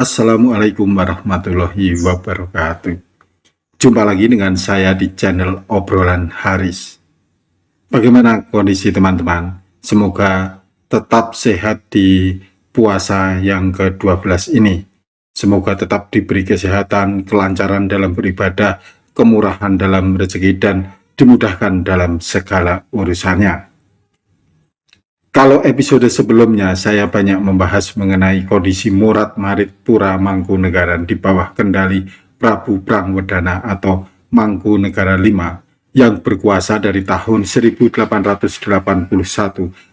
Assalamualaikum warahmatullahi wabarakatuh. Jumpa lagi dengan saya di channel Obrolan Haris. Bagaimana kondisi teman-teman? Semoga tetap sehat di puasa yang ke-12 ini. Semoga tetap diberi kesehatan, kelancaran dalam beribadah, kemurahan dalam rezeki, dan dimudahkan dalam segala urusannya. Kalau episode sebelumnya saya banyak membahas mengenai kondisi Morat-Marit Pura Mangkunagaran di bawah kendali Prabu Prangwedana atau Mangkunagara V yang berkuasa dari tahun 1881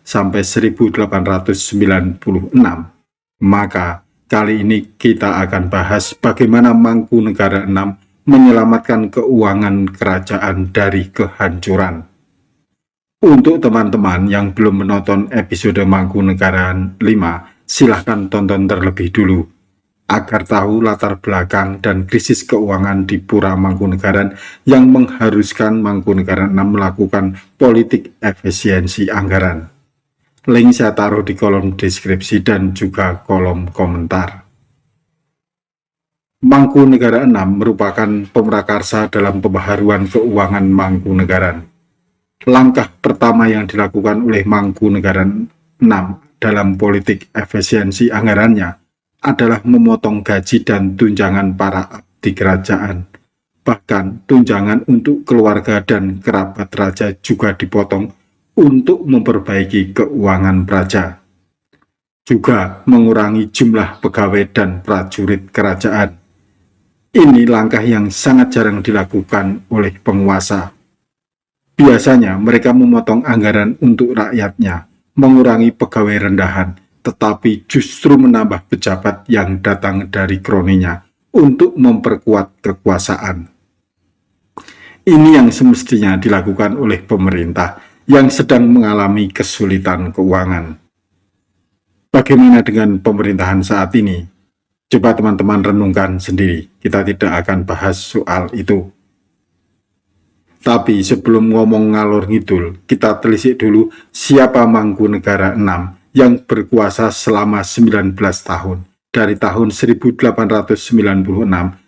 sampai 1896. Maka kali ini kita akan bahas bagaimana Mangkunagara VI menyelamatkan keuangan kerajaan dari kehancuran. Untuk teman-teman yang belum menonton episode Mangkunagaran V, silahkan tonton terlebih dulu, agar tahu latar belakang dan krisis keuangan di Pura Mangkunagaran yang mengharuskan Mangkunagaran VI melakukan politik efisiensi anggaran. Link saya taruh di kolom deskripsi dan juga kolom komentar. Mangkunagara VI merupakan pemrakarsa dalam pembaharuan keuangan Mangkunagaran. Langkah pertama yang dilakukan oleh Mangkunagaran VI dalam politik efisiensi anggarannya adalah memotong gaji dan tunjangan para abdi kerajaan. Bahkan tunjangan untuk keluarga dan kerabat raja juga dipotong untuk memperbaiki keuangan praja. Juga mengurangi jumlah pegawai dan prajurit kerajaan. Ini langkah yang sangat jarang dilakukan oleh penguasa. Biasanya mereka memotong anggaran untuk rakyatnya, mengurangi pegawai rendahan, tetapi justru menambah pejabat yang datang dari kroninya untuk memperkuat kekuasaan. Ini yang semestinya dilakukan oleh pemerintah yang sedang mengalami kesulitan keuangan. Bagaimana dengan pemerintahan saat ini? Coba teman-teman renungkan sendiri, kita tidak akan bahas soal itu. Tapi sebelum ngomong ngalor ngidul, kita telisik dulu siapa Mangkunagara VI yang berkuasa selama 19 tahun, dari tahun 1896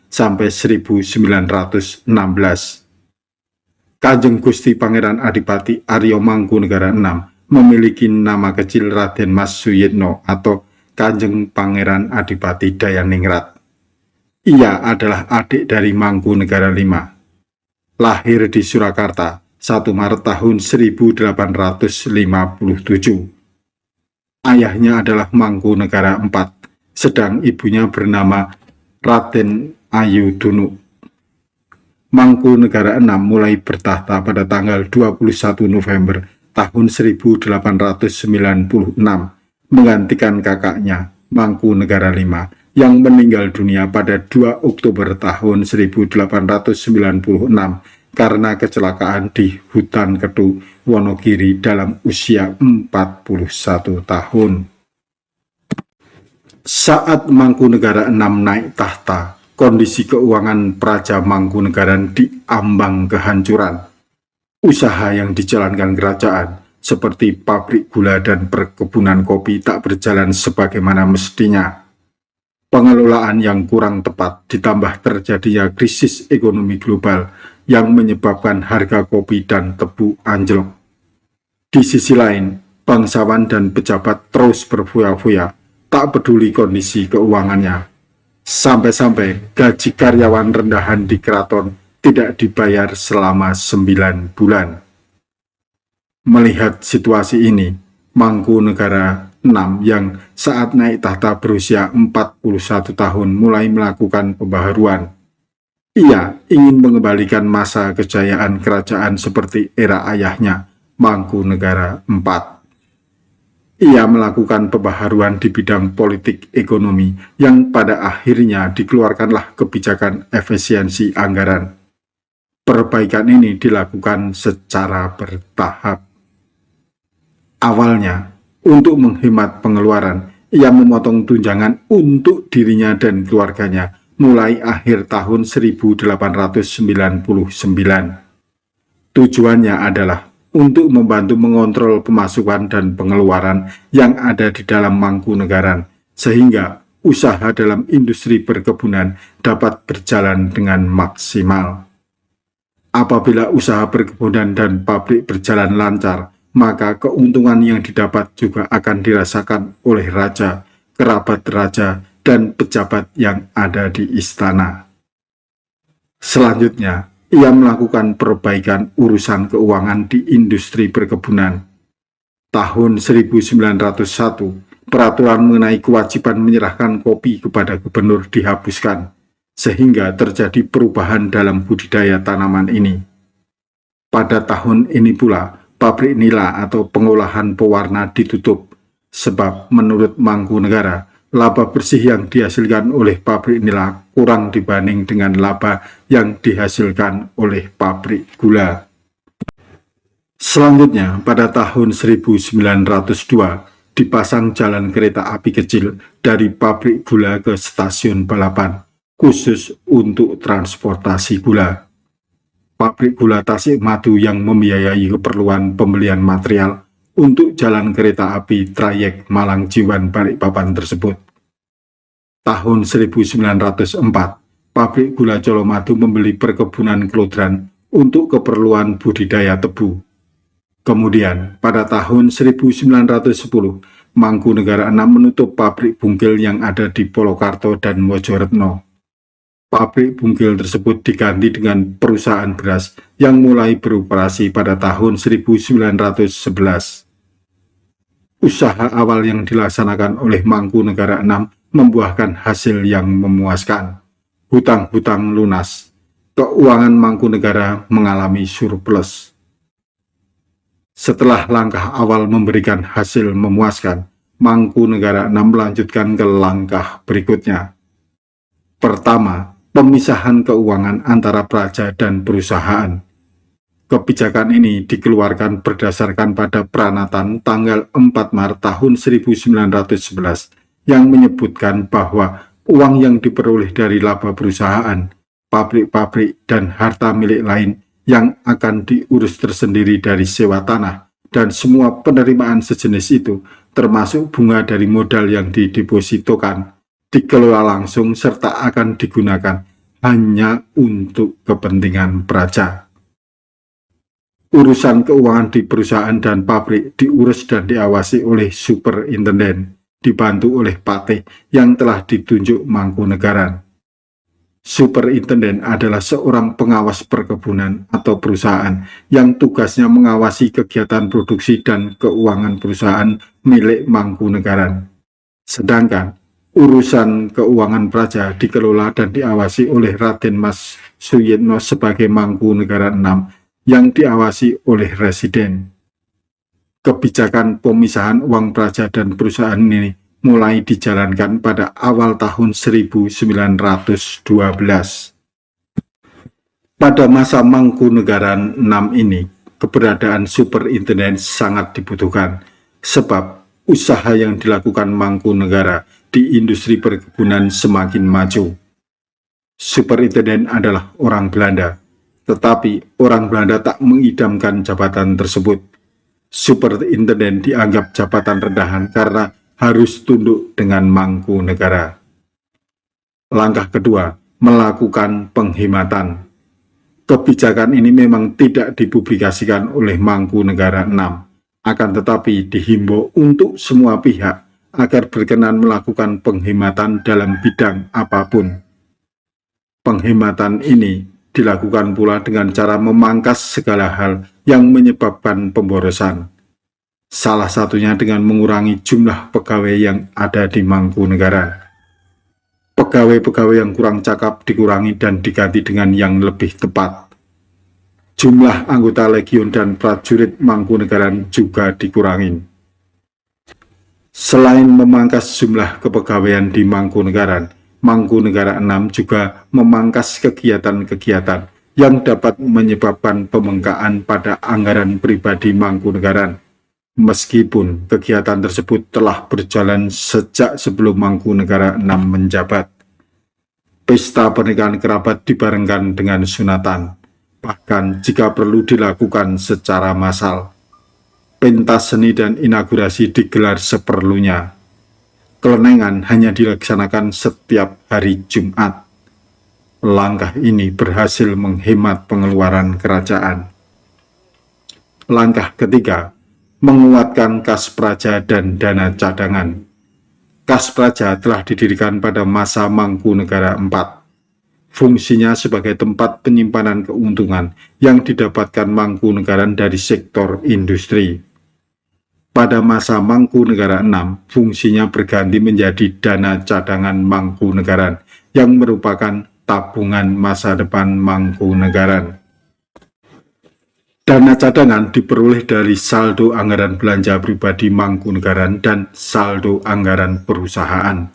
sampai 1916. Kanjeng Gusti Pangeran Adipati Aryo Mangkunagara VI memiliki nama kecil Raden Mas Suyitno atau Kanjeng Pangeran Adipati Dayaningrat. Ia adalah adik dari Mangkunagara V. Lahir di Surakarta 1 Maret tahun 1857. Ayahnya adalah Mangkunagara IV, sedang ibunya bernama Raden Ayu Dunu. Mangkunagara VI mulai bertahta pada tanggal 21 November tahun 1896, menggantikan kakaknya Mangkunagara V yang meninggal dunia pada 2 Oktober tahun 1896 karena kecelakaan di hutan Ketu, Wonogiri dalam usia 41 tahun. Saat Mangkunagara VI naik tahta, kondisi keuangan Praja Mangkunagaran diambang kehancuran. Usaha yang dijalankan kerajaan, seperti pabrik gula dan perkebunan kopi, tak berjalan sebagaimana mestinya. Pengelolaan yang kurang tepat ditambah terjadinya krisis ekonomi global yang menyebabkan harga kopi dan tebu anjlok. Di sisi lain, bangsawan dan pejabat terus berfoya-foya, tak peduli kondisi keuangannya. Sampai-sampai gaji karyawan rendahan di keraton tidak dibayar selama 9 bulan. Melihat situasi ini, Mangkunagara VI yang saat naik tahta berusia 41 tahun mulai melakukan pembaharuan. Ia ingin mengembalikan masa kejayaan kerajaan seperti era ayahnya, Mangkunagara IV. Ia melakukan pembaharuan di bidang politik ekonomi yang pada akhirnya dikeluarkanlah kebijakan efisiensi anggaran. Perbaikan ini dilakukan secara bertahap. Awalnya, untuk menghemat pengeluaran, ia memotong tunjangan untuk dirinya dan keluarganya mulai akhir tahun 1899. Tujuannya adalah untuk membantu mengontrol pemasukan dan pengeluaran yang ada di dalam Mangkunagaran, sehingga usaha dalam industri perkebunan dapat berjalan dengan maksimal. Apabila usaha perkebunan dan pabrik berjalan lancar, maka keuntungan yang didapat juga akan dirasakan oleh raja, kerabat raja, dan pejabat yang ada di istana. Selanjutnya, ia melakukan perbaikan urusan keuangan di industri perkebunan. Tahun 1901, peraturan mengenai kewajiban menyerahkan kopi kepada gubernur dihapuskan, sehingga terjadi perubahan dalam budidaya tanaman ini. Pada tahun ini pula, pabrik nila atau pengolahan pewarna ditutup, sebab menurut Mangkunegara, laba bersih yang dihasilkan oleh pabrik nila kurang dibanding dengan laba yang dihasilkan oleh pabrik gula. Selanjutnya, pada tahun 1902, dipasang jalan kereta api kecil dari pabrik gula ke stasiun balapan, khusus untuk transportasi gula. Pabrik gula Tasikmadu yang membiayai keperluan pembelian material untuk jalan kereta api trayek Malang Jiwan Balikpapan tersebut. Tahun 1904, pabrik gula Colomadu membeli perkebunan Klodran untuk keperluan budidaya tebu. Kemudian, pada tahun 1910, Mangkunegara VI menutup pabrik bungkil yang ada di Polokarto dan Mojoretno. Pabrik bungkil tersebut diganti dengan perusahaan beras yang mulai beroperasi pada tahun 1911. Usaha awal yang dilaksanakan oleh Mangkunegara VI membuahkan hasil yang memuaskan. Hutang-hutang lunas. Keuangan Mangkunegara mengalami surplus. Setelah langkah awal memberikan hasil memuaskan, Mangkunegara VI melanjutkan ke langkah berikutnya. Pertama, pemisahan keuangan antara praja dan perusahaan. Kebijakan ini dikeluarkan berdasarkan pada Pranatan tanggal 4 Maret tahun 1911 yang menyebutkan bahwa uang yang diperoleh dari laba perusahaan, pabrik-pabrik, dan harta milik lain yang akan diurus tersendiri dari sewa tanah dan semua penerimaan sejenis itu, termasuk bunga dari modal yang didepositokan, dikelola langsung serta akan digunakan hanya untuk kepentingan praja. Urusan keuangan di perusahaan dan pabrik diurus dan diawasi oleh superintenden, dibantu oleh patih yang telah ditunjuk Mangkunagaran. Superintenden adalah seorang pengawas perkebunan atau perusahaan yang tugasnya mengawasi kegiatan produksi dan keuangan perusahaan milik Mangkunagaran. Sedangkan urusan keuangan praja dikelola dan diawasi oleh Raden Mas Suyitno sebagai Mangkunegara VI yang diawasi oleh Residen. Kebijakan pemisahan uang praja dan perusahaan ini mulai dijalankan pada awal tahun 1912. Pada masa Mangkunagaran VI ini, keberadaan superintenden sangat dibutuhkan, sebab usaha yang dilakukan Mangkunegara di industri perkebunan semakin maju. Superintenden adalah orang Belanda, tetapi orang Belanda tak mengidamkan jabatan tersebut. Superintenden dianggap jabatan rendahan karena harus tunduk dengan Mangkunegara. Langkah kedua, melakukan penghematan. Kebijakan ini memang tidak dipublikasikan oleh Mangkunegara VI, akan tetapi dihimbau untuk semua pihak agar berkenan melakukan penghematan dalam bidang apapun. Penghematan ini dilakukan pula dengan cara memangkas segala hal yang menyebabkan pemborosan. Salah satunya dengan mengurangi jumlah pegawai yang ada di Mangkunegara. Pegawai-pegawai yang kurang cakap dikurangi dan diganti dengan yang lebih tepat. Jumlah anggota legiun dan prajurit Mangkunagaran juga dikurangi. Selain memangkas jumlah kepegawaian di Mangkunagaran, Mangkunegara VI juga memangkas kegiatan-kegiatan yang dapat menyebabkan pembengkakan pada anggaran pribadi Mangkunagaran. Meskipun kegiatan tersebut telah berjalan sejak sebelum Mangkunegara VI menjabat. Pesta pernikahan kerabat dibarengkan dengan sunatan, bahkan jika perlu dilakukan secara massal. Pentas seni dan inaugurasi digelar seperlunya. Kelenengan hanya dilaksanakan setiap hari Jumat. Langkah ini berhasil menghemat pengeluaran kerajaan. Langkah ketiga, menguatkan kas praja dan dana cadangan. Kas praja telah didirikan pada masa Mangkunegara IV. Fungsinya sebagai tempat penyimpanan keuntungan yang didapatkan Mangkunegaran dari sektor industri. Pada masa Mangkunegara VI, fungsinya berganti menjadi dana cadangan Mangkunegaran yang merupakan tabungan masa depan Mangkunegaran. Dana cadangan diperoleh dari saldo anggaran belanja pribadi Mangkunegaran dan saldo anggaran perusahaan.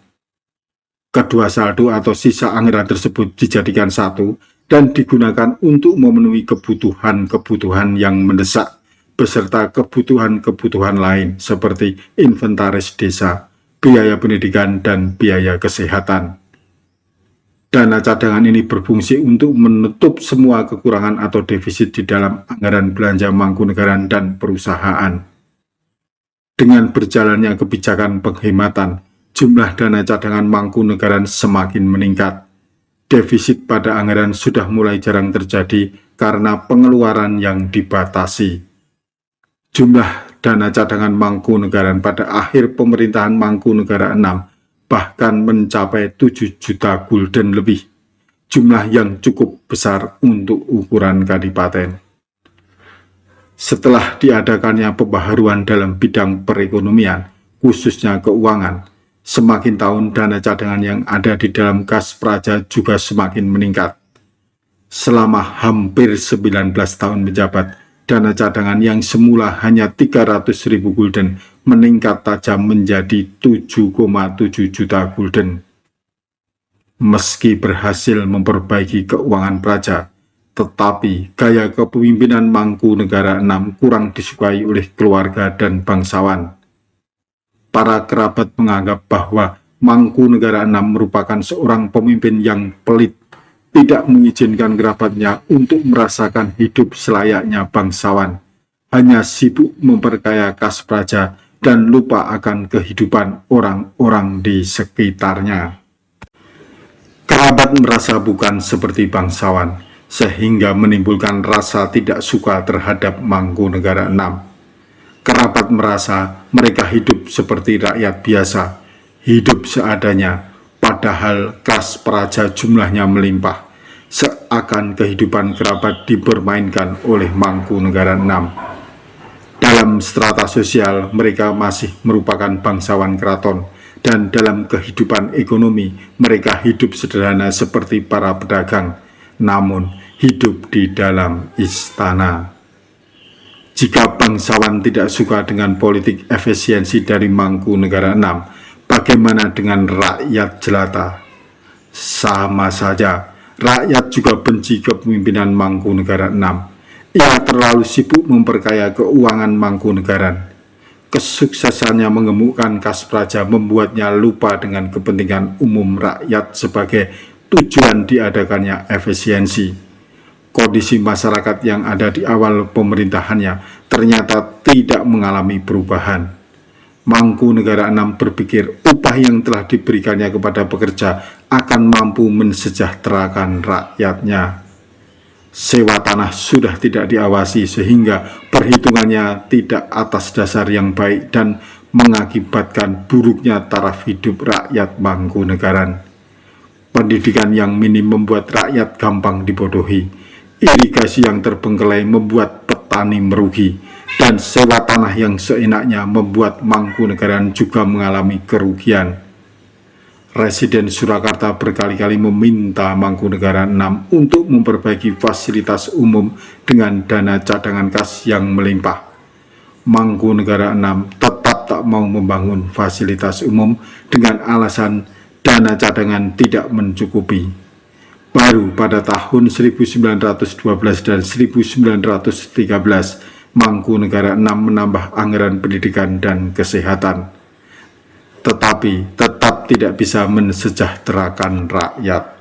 Kedua saldo atau sisa anggaran tersebut dijadikan satu dan digunakan untuk memenuhi kebutuhan-kebutuhan yang mendesak beserta kebutuhan-kebutuhan lain seperti inventaris desa, biaya pendidikan, dan biaya kesehatan. Dana cadangan ini berfungsi untuk menutup semua kekurangan atau defisit di dalam anggaran belanja Mangkunegaran dan perusahaan. Dengan berjalannya kebijakan penghematan, jumlah dana cadangan Mangkunegaran semakin meningkat. Defisit pada anggaran sudah mulai jarang terjadi karena pengeluaran yang dibatasi. Jumlah dana cadangan Mangkunegaran pada akhir pemerintahan Mangkunegara VI bahkan mencapai 7 juta gulden lebih, jumlah yang cukup besar untuk ukuran kadipaten. Setelah diadakannya pembaharuan dalam bidang perekonomian, khususnya keuangan, semakin tahun dana cadangan yang ada di dalam kas praja juga semakin meningkat. Selama hampir 19 tahun menjabat, dana cadangan yang semula hanya 300.000 gulden meningkat tajam menjadi 7,7 juta gulden. Meski berhasil memperbaiki keuangan praja, tetapi gaya kepemimpinan Mangkunegara VI kurang disukai oleh keluarga dan bangsawan. Para kerabat menganggap bahwa Mangkunegara VI merupakan seorang pemimpin yang pelit, tidak mengizinkan kerabatnya untuk merasakan hidup selayaknya bangsawan, hanya sibuk memperkaya kas praja dan lupa akan kehidupan orang-orang di sekitarnya. Kerabat merasa bukan seperti bangsawan, sehingga menimbulkan rasa tidak suka terhadap Mangkunegara VI. Kerabat merasa mereka hidup seperti rakyat biasa, hidup seadanya, padahal kas praja jumlahnya melimpah, seakan kehidupan kerabat dipermainkan oleh Mangkunegara VI. Dalam strata sosial, mereka masih merupakan bangsawan keraton, dan dalam kehidupan ekonomi, mereka hidup sederhana seperti para pedagang, namun hidup di dalam istana. Jika bangsawan tidak suka dengan politik efisiensi dari Mangkunegara VI, bagaimana dengan rakyat jelata? Sama saja, rakyat juga benci kepemimpinan Mangkunegara VI. Ia terlalu sibuk memperkaya keuangan Mangkunegaran. Kesuksesannya mengemukkan kas praja membuatnya lupa dengan kepentingan umum rakyat sebagai tujuan diadakannya efisiensi. Kondisi masyarakat yang ada di awal pemerintahannya ternyata tidak mengalami perubahan. Mangkunegara VI berpikir upah yang telah diberikannya kepada pekerja akan mampu mensejahterakan rakyatnya. Sewa tanah sudah tidak diawasi sehingga perhitungannya tidak atas dasar yang baik dan mengakibatkan buruknya taraf hidup rakyat Mangkunegaran. Pendidikan yang minim membuat rakyat gampang dibodohi. Irigasi yang terbengkelai membuat petani merugi, dan sewa tanah yang seenaknya membuat Mangkunegaran juga mengalami kerugian. Residen Surakarta berkali-kali meminta Mangkunegara VI untuk memperbaiki fasilitas umum dengan dana cadangan kas yang melimpah. Mangkunegara VI tetap tak mau membangun fasilitas umum dengan alasan dana cadangan tidak mencukupi. Baru pada tahun 1912 dan 1913, Mangkunegara VI menambah anggaran pendidikan dan kesehatan, tetapi tetap tidak bisa mensejahterakan rakyat.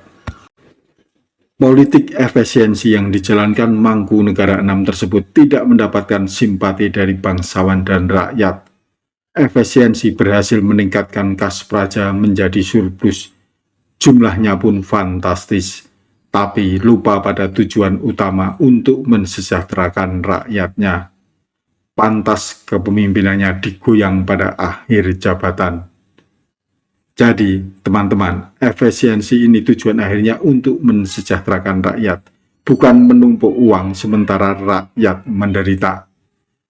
Politik efisiensi yang dijalankan Mangkunegara VI tersebut tidak mendapatkan simpati dari bangsawan dan rakyat. efisiensi berhasil meningkatkan kas praja menjadi surplus. Jumlahnya pun fantastis, tapi lupa pada tujuan utama untuk mensejahterakan rakyatnya. Pantas kepemimpinannya digoyang pada akhir jabatan. Jadi, teman-teman, efisiensi ini tujuan akhirnya untuk mensejahterakan rakyat, bukan menumpuk uang sementara rakyat menderita.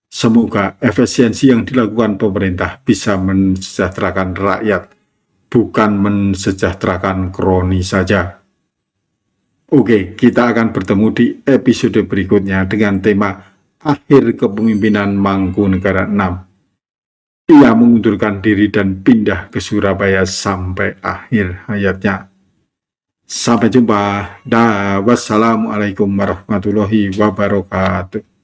Semoga efisiensi yang dilakukan pemerintah bisa mensejahterakan rakyat, bukan mensejahterakan kroni saja. Oke, kita akan bertemu di episode berikutnya dengan tema akhir kepemimpinan Mangkunegara VI. Ia mengundurkan diri dan pindah ke Surabaya sampai akhir hayatnya. Sampai jumpa. Wassalamualaikum warahmatullahi wabarakatuh.